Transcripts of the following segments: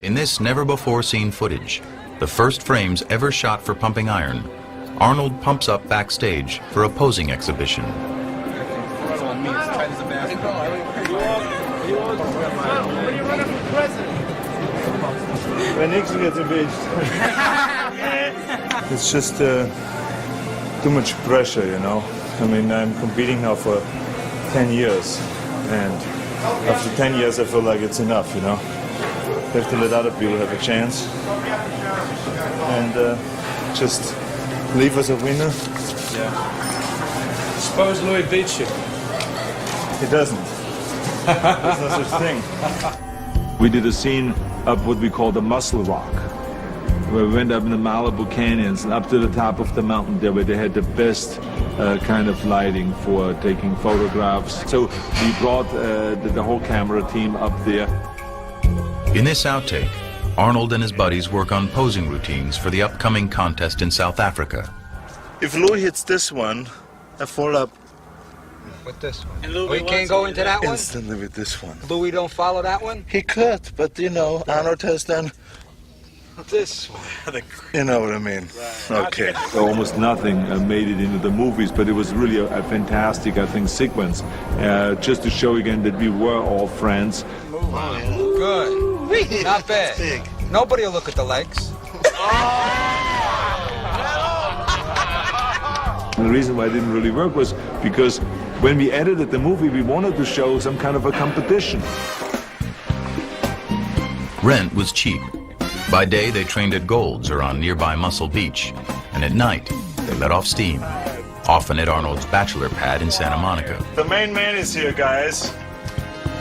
In this never-before-seen footage, the first frames ever shot for pumping iron, Arnold pumps up backstage for a posing exhibition. When Nixon gets impeached. It's just too much pressure, you know. I mean, I'm competing now for 10 years, and after 10 years I feel like it's enough, you know. You have to let other people have a chance, and just leave as a winner. Yeah. Suppose Louis beats you. He doesn't. There's no such thing. We did a scene up what we call the Muscle Rock, where we went up in the Malibu canyons and up to the top of the mountain there, where they had the best kind of lighting for taking photographs. So we brought the whole camera team up there. In this outtake, Arnold and his buddies work on posing routines for the upcoming contest in South Africa. If Louis hits this one, I fall up with this one. And Louis can't go into that one? Instantly with this one. Louis don't follow that one? He could, but you know, Arnold has done this one. You know what I mean? Right. Okay. Almost nothing made it into the movies, but it was really a fantastic, I think, sequence. Just to show again that we were all friends. Good. Not bad. Big. Nobody will look at the legs. And the reason why it didn't really work was because when we edited the movie, we wanted to show some kind of a competition. Rent was cheap. By day, they trained at Gold's or on nearby Muscle Beach, and at night, they let off steam, often at Arnold's bachelor pad in Santa Monica. The main man is here, guys.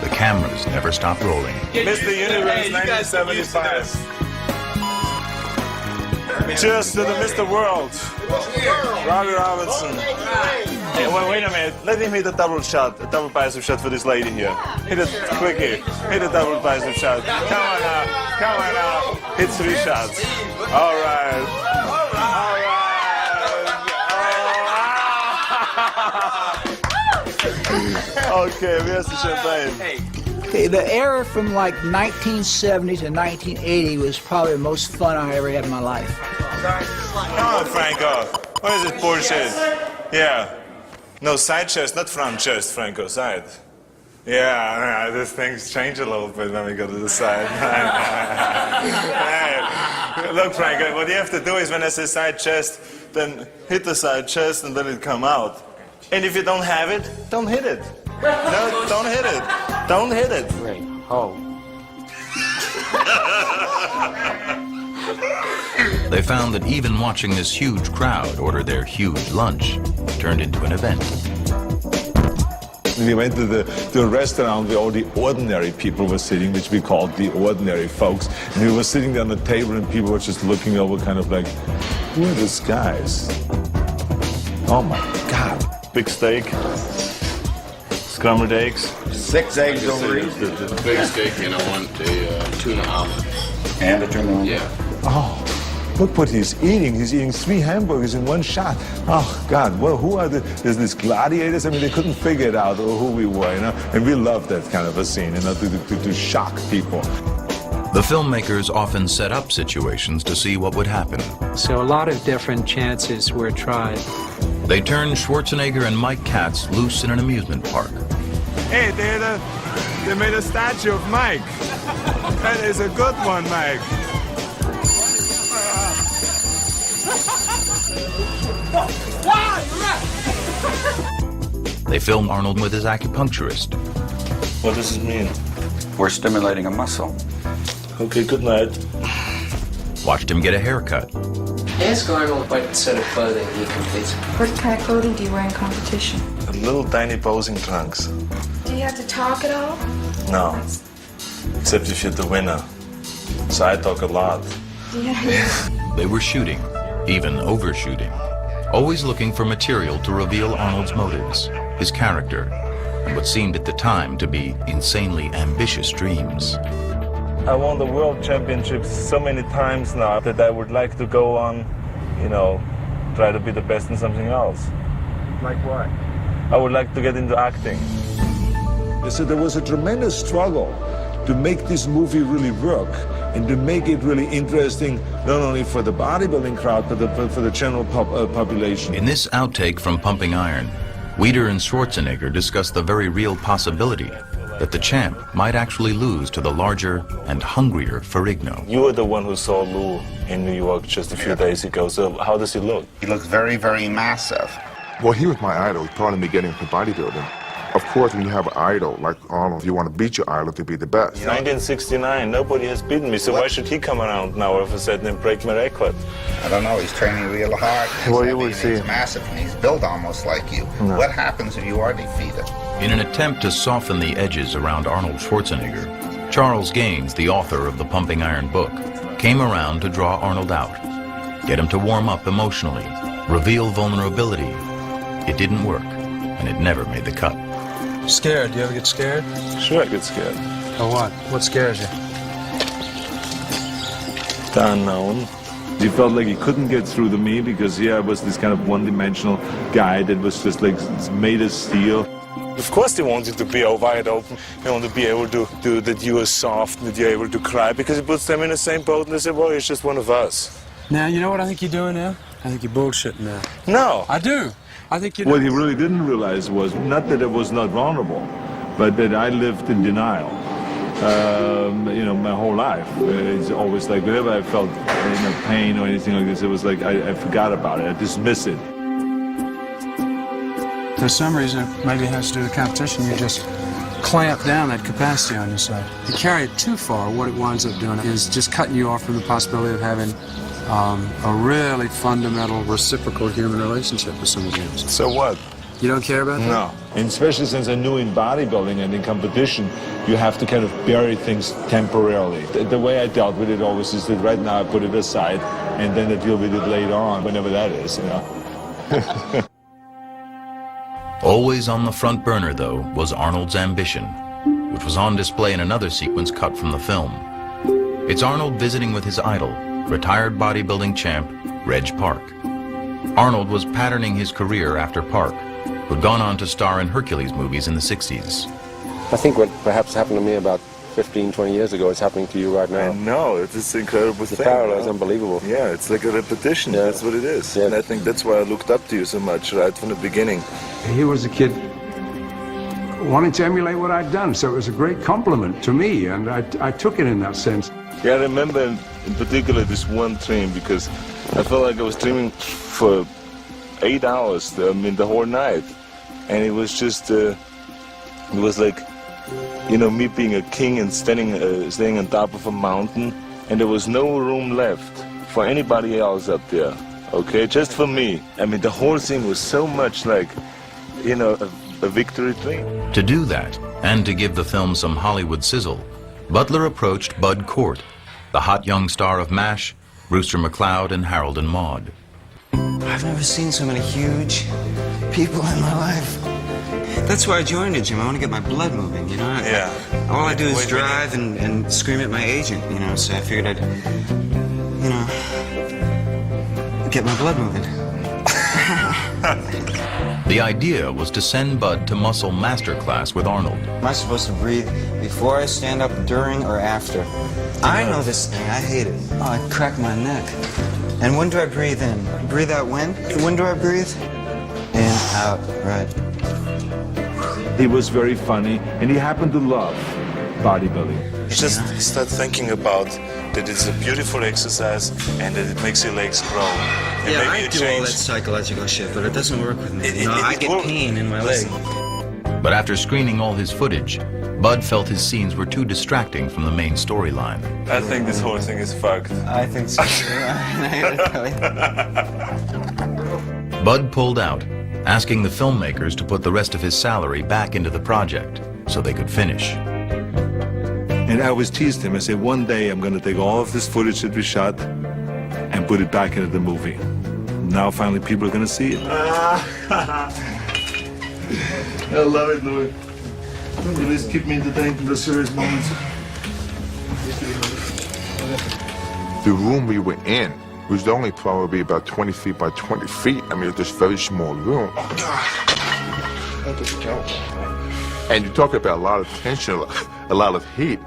The cameras never stopped rolling. Mr. Universe 1975. Cheers to the Mr. World. Robbie Robertson. Hey, wait a minute. Let him hit a double shot, a double bicep shot for this lady here. Hit it quickly. Hit a double bicep shot. Come on now. Come on now. Hit 3 shots. All right. All right. Okay, where's the champagne? Okay, the era from like 1970 to 1980 was probably the most fun I ever had in my life. Come on, Franco. What is this bullshit? Yeah. No, side chest, not front chest, Franco, side. Yeah, these things change a little bit when we go to the side. Hey, look, Franco, what you have to do is when I say side chest, then hit the side chest and then it come out. And if you don't have it, don't hit it. No, don't hit it. Don't hit it. Great. Oh. They found that even watching this huge crowd order their huge lunch turned into an event. We went to a restaurant where all the ordinary people were sitting, which we called the ordinary folks. And we were sitting there on the table and people were just looking over kind of like, who are these guys? Oh my God. Big steak. Scrambled eggs. 6 eggs over each. The big steak, and I want a tuna omelet. And a tuna omelet? Yeah. Oh, look what he's eating. He's eating 3 hamburgers in one shot. Oh, God, well, who are there's these gladiators? I mean, they couldn't figure it out who we were, you know? And we loved that kind of a scene, you know, to shock people. The filmmakers often set up situations to see what would happen. So a lot of different chances were tried. They turned Schwarzenegger and Mike Katz loose in an amusement park. Hey, they made a statue of Mike. That is a good one, Mike. They filmed Arnold with his acupuncturist. What does it mean? We're stimulating a muscle. Okay, good night. Watched him get a haircut. Ask Arnold what sort of clothing he completes. What kind of clothing do you wear in competition? Little tiny posing trunks. Do you have to talk at all? No, except if you're the winner. So I talk a lot. Yeah. They were shooting, even overshooting, always looking for material to reveal Arnold's motives, his character, and what seemed at the time to be insanely ambitious dreams. I won the world championships so many times now that I would like to go on, you know, try to be the best in something else. Like what? I would like to get into acting. So there was a tremendous struggle to make this movie really work and to make it really interesting, not only for the bodybuilding crowd, but for the general population. In this outtake from Pumping Iron, Weider and Schwarzenegger discuss the very real possibility that the champ might actually lose to the larger and hungrier Ferrigno. You were the one who saw Lou in New York just a few days ago, so how does he look? He looks very, very massive. Well, he was my idol. He taught me getting into bodybuilding. Of course, when you have an idol like Arnold, you want to beat your idol to be the best. 1969, nobody has beaten me, so why should he come around now all of a sudden and break my record? I don't know, he's training real hard. Well, you will see. He's massive and he's built almost like you. No. What happens if you are defeated? In an attempt to soften the edges around Arnold Schwarzenegger, Charles Gaines, the author of the Pumping Iron book, came around to draw Arnold out, get him to warm up emotionally, reveal vulnerability. It didn't work, and it never made the cut. Scared? Do you ever get scared? Sure, I get scared. Or what? What scares you? The unknown. He felt like he couldn't get through to me because I was this kind of one-dimensional guy that was just like made of steel. Of course they want you to be wide open. They want to be able to do that you are soft, that you're able to cry, because it puts them in the same boat and they say, well, he's just one of us. Now, you know what I think you're doing now? I think you're bullshitting now. No. I do. I think you're... What he really didn't realize was not that it was not vulnerable, but that I lived in denial. You know, my whole life. It's always like whenever I felt pain or anything like this, it was like I forgot about it. I dismissed it. For some reason, maybe it has to do with competition, you just clamp down that capacity on yourself. If you carry it too far, what it winds up doing is just cutting you off from the possibility of having a really fundamental reciprocal human relationship with somebody else. So what? You don't care about that? No. And especially since I knew in bodybuilding and in competition, you have to kind of bury things temporarily. The way I dealt with it always is that right now I put it aside and then I deal with it later on, whenever that is, you know. Always on the front burner, though, was Arnold's ambition, which was on display in another sequence cut from the film. It's Arnold visiting with his idol, retired bodybuilding champ, Reg Park. Arnold was patterning his career after Park, who'd gone on to star in Hercules movies in the 60s. I think what perhaps happened to me about 15, 20 years ago is happening to you right now. I know, it's an incredible thing. The parallel is unbelievable. Yeah, it's like a repetition, Yeah. That's what it is. Yeah. And I think that's why I looked up to you so much right from the beginning. He was a kid wanting to emulate what I'd done, so it was a great compliment to me, and I took it in that sense. Yeah, I remember in particular this one dream because I felt like I was dreaming for 8 hours, the whole night. And it was just, it was like, you know, me being a king and staying on top of a mountain, and there was no room left for anybody else up there, okay, just for me. I mean, the whole thing was so much like, you know, a victory dream. To do that, and to give the film some Hollywood sizzle, Butler approached Bud Cort, the hot young star of MASH, Brewster McCloud, and Harold and Maude. I've never seen so many huge people in my life. That's why I joined the gym. I want to get my blood moving, you know? Yeah. All I do is drive and scream at my agent, you know, so I figured I'd, you know, get my blood moving. The idea was to send Bud to muscle masterclass with Arnold. Am I supposed to breathe before I stand up, during, or after? I know this thing. I hate it. Oh, I crack my neck. And when do I breathe in? Breathe out when? When do I breathe? In, out, right. He was very funny, and he happened to love bodybuilding. You just start thinking about that it's a beautiful exercise and that it makes your legs grow. And Yeah, maybe I do all that psychological shit, but it doesn't work with me. I get pain in my leg. But after screening all his footage, Bud felt his scenes were too distracting from the main storyline. I think this whole thing is fucked. I think so too. I gotta tell you. Bud pulled out, asking the filmmakers to put the rest of his salary back into the project so they could finish. And I always teased him. I said, one day I'm going to take all of this footage that we shot and put it back into the movie. Now finally people are going to see it. I love it, Louis. You always keep me entertained in the serious moments. The room we were in was only probably about 20 feet by 20 feet. I mean, it was this very small room. And you talk about a lot of tension, a lot of heat.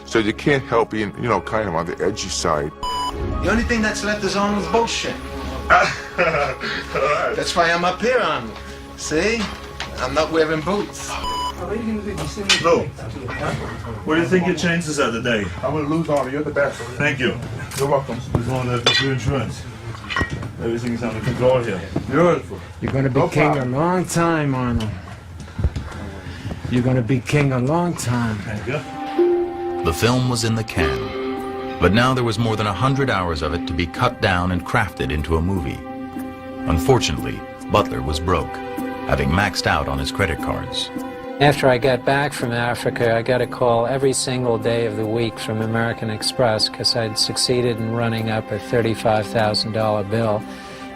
So you can't help being, you know, kind of on the edgy side. The only thing that's left is Arnold's bullshit. That's why I'm up here, Arnold. See? I'm not wearing boots. Lou, what do you think your chances are today? I'm gonna lose, Arnold. You're the best. Thank you. You're welcome. Just wanted to do insurance. Everything's under control here. Beautiful. You're gonna be king a long time, Arnold. You're gonna be king a long time. Thank you. The film was in the can, but now there was more than 100 hours of it to be cut down and crafted into a movie. Unfortunately, Butler was broke, having maxed out on his credit cards. After I got back from Africa, I got a call every single day of the week from American Express because I'd succeeded in running up a $35,000 bill,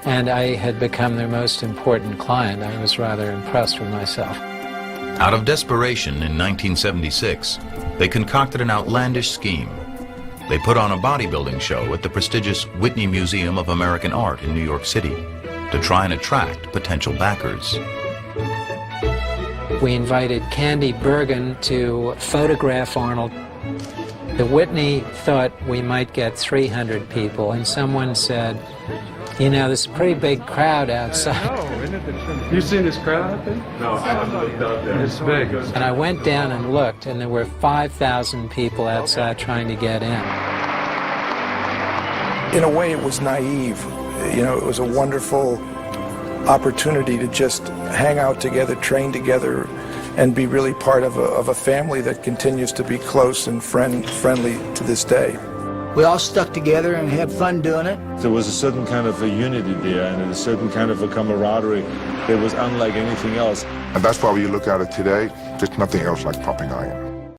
and I had become their most important client. I was rather impressed with myself. Out of desperation in 1976, they concocted an outlandish scheme. They put on a bodybuilding show at the prestigious Whitney Museum of American Art in New York City to try and attract potential backers. We invited Candy Bergen to photograph Arnold. The Whitney thought we might get 300 people, and someone said, you know, there's a pretty big crowd outside. You seen this crowd out there? No, I haven't looked out there. It's big. And I went down and looked, and there were 5,000 people outside trying to get in. In a way, it was naive. You know, it was a wonderful opportunity to just hang out together, train together, and be really part of a family that continues to be close and friendly to this day. We all stuck together and had fun doing it. There was a certain kind of a unity there and a certain kind of a camaraderie that was unlike anything else. And that's why when you look at it today, there's nothing else like pumping iron.